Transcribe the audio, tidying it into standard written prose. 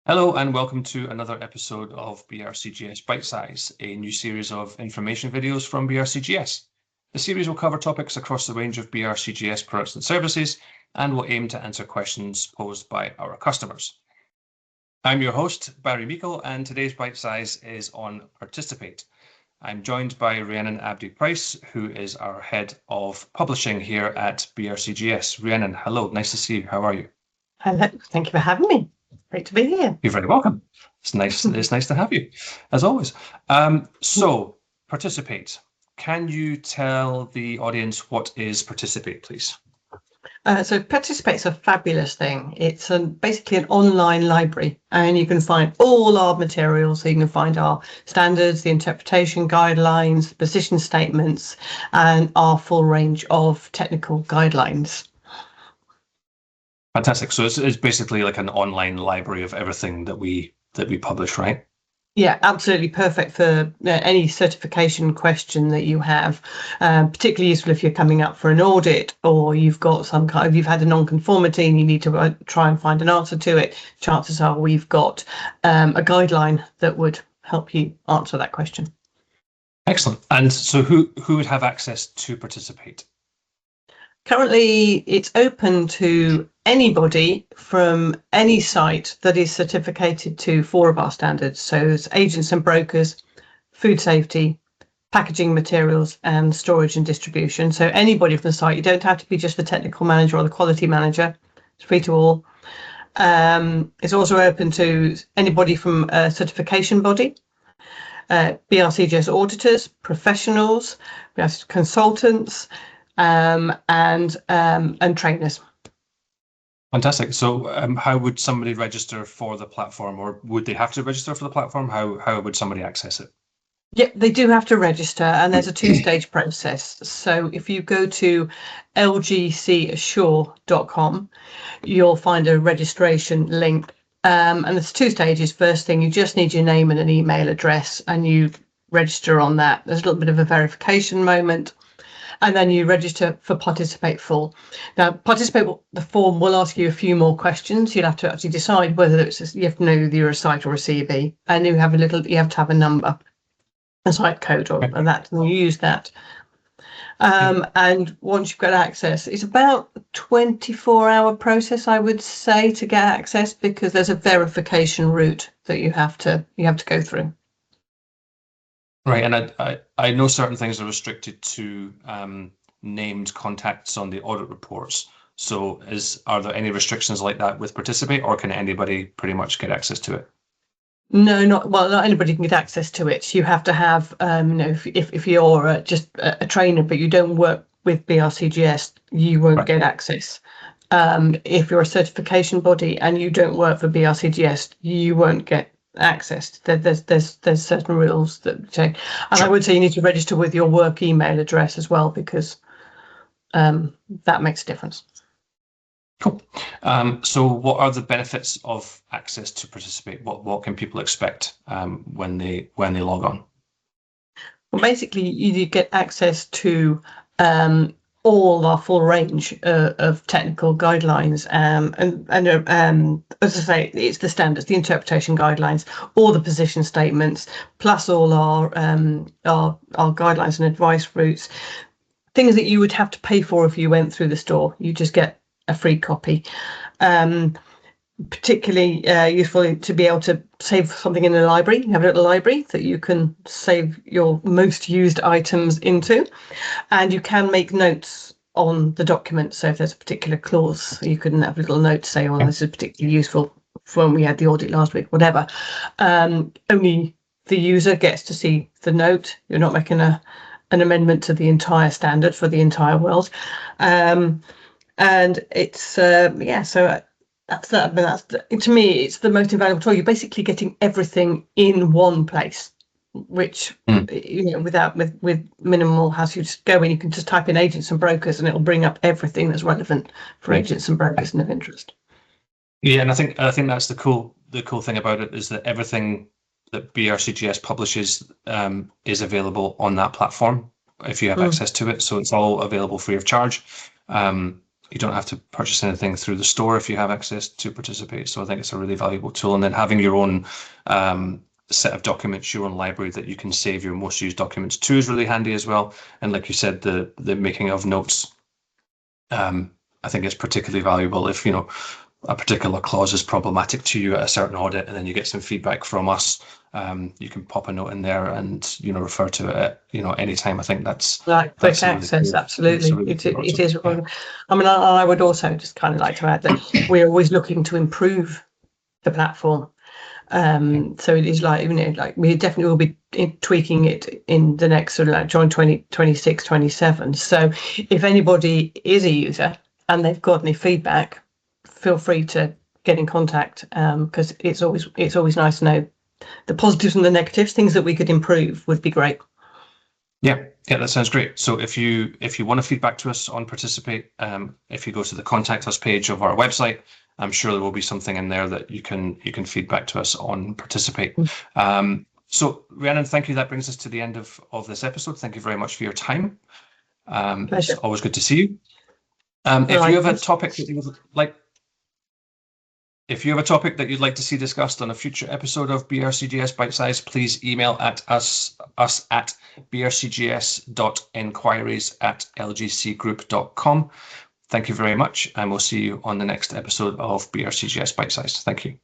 Hello and welcome to another episode of BRCGS Bitesize, a new series of information videos from BRCGS. The series will cover topics across the range of BRCGS products and services and will aim to answer questions posed by our customers. I'm your host, Barry Meikle, and today's Bitesize is on Participate. I'm joined by Rhiannon Abdi-Price, who is our Head of Publishing here at BRCGS. Rhiannon, hello, nice to see you. How are you? Hello, thank you for having me. Great to be here. You're very welcome. It's nice to have you, as always. So, Participate. Can you tell the audience what is Participate, please? So Participate's a fabulous thing. It's basically an online library, and you can find all our materials. So you can find our standards, the interpretation guidelines, position statements, and our full range of technical guidelines. Fantastic. So it's basically like an online library of everything that we publish, right? Yeah, absolutely perfect for any certification question that you have. Particularly useful if you're coming up for an audit or you've got you've had a non-conformity and you need to try and find an answer to it. Chances are we've got a guideline that would help you answer that question. Excellent. And so who would have access to Participate? Currently, it's open to anybody from any site that is certificated to 4 of our standards. So it's agents and brokers, food safety, packaging materials, and storage and distribution. So anybody from the site, you don't have to be just the technical manager or the quality manager. It's free to all. It's also open to anybody from a certification body, BRCGS auditors, professionals, consultants, and trainers. Fantastic. So how would somebody register for the platform, or would they have to register for the platform? How would somebody access it? Yeah, they do have to register, and there's a 2-stage process. So if you go to lgcassure.com, you'll find a registration link. And there's 2 stages. First thing, you just need your name and an email address, and you register on that. There's a little bit of a verification moment. And then you register for Participate Full. Now, Participate, the form will ask you a few more questions. You'll have to actually decide whether you have to know whether you're a site or a CB, and you have to have a number, a site code, and you use that. And once you've got access, it's about a 24-hour process, I would say, to get access, because there's a verification route that you have to go through. Right, and I know certain things are restricted to named contacts on the audit reports. So are there any restrictions like that with Participate, or can anybody pretty much get access to it? No, not anybody can get access to it. You have to have, if you're just a trainer but you don't work with BRCGS, you won't get access. If you're a certification body and you don't work for BRCGS, you won't get access. There's certain rules that change, and sure. I would say you need to register with your work email address as well, because that makes a difference. Cool. So what are the benefits of access to Participate? What can people expect when they log on? Well, basically, you get access to all our full range of technical guidelines, and as I say, it's the standards, the interpretation guidelines, all the position statements, plus all our guidelines and advice routes, things that you would have to pay for if you went through the store. You just get a free copy. Particularly useful to be able to save something in the library. You have a little library that you can save your most used items into, and you can make notes on the document. So if there's a particular clause, you can have a little note to say, oh, this is particularly useful for when we had the audit last week, whatever. Only the user gets to see the note. You're not making an amendment to the entire standard for the entire world. And it's so that's to me, it's the most invaluable tool. You're basically getting everything in one place, which with minimal hassle. You just go in, you can just type in agents and brokers, and it'll bring up everything that's relevant for agents and brokers and of interest. Yeah, and I think that's the cool thing about it, is that everything that BRCGS publishes is available on that platform if you have access to it. So it's all available free of charge. You don't have to purchase anything through the store if you have access to Participate. So I think it's a really valuable tool. And then having your own set of documents, your own library that you can save your most used documents to is really handy as well. And like you said, the making of notes, I think it's particularly valuable if, you know, a particular clause is problematic to you at a certain audit, and then you get some feedback from us. You can pop a note in there and, you know, refer to it at, you know, anytime. I think that's like quick access. Absolutely, it is. Yeah. I mean, I would also just kind of like to add that we're always looking to improve the platform. So it is like, you know, like we definitely will be tweaking it in the next sort of like join 2026, 27. So if anybody is a user and they've got any feedback, feel free to get in contact, because it's always nice to know the positives and the negatives. Things that we could improve would be great. Yeah, that sounds great. So if you want to feedback to us on Participate, if you go to the contact us page of our website, I'm sure there will be something in there that you can feedback to us on Participate. So Rhiannon, thank you. That brings us to the end of this episode. Thank you very much for your time. It's always good to see you. If you have a topic that you would like, if you have a topic that you'd like to see discussed on a future episode of BRCGS Bitesize, please email at us at brcgs.enquiries@lgcgroup.com. Thank you very much, and we'll see you on the next episode of BRCGS Bitesize. Thank you.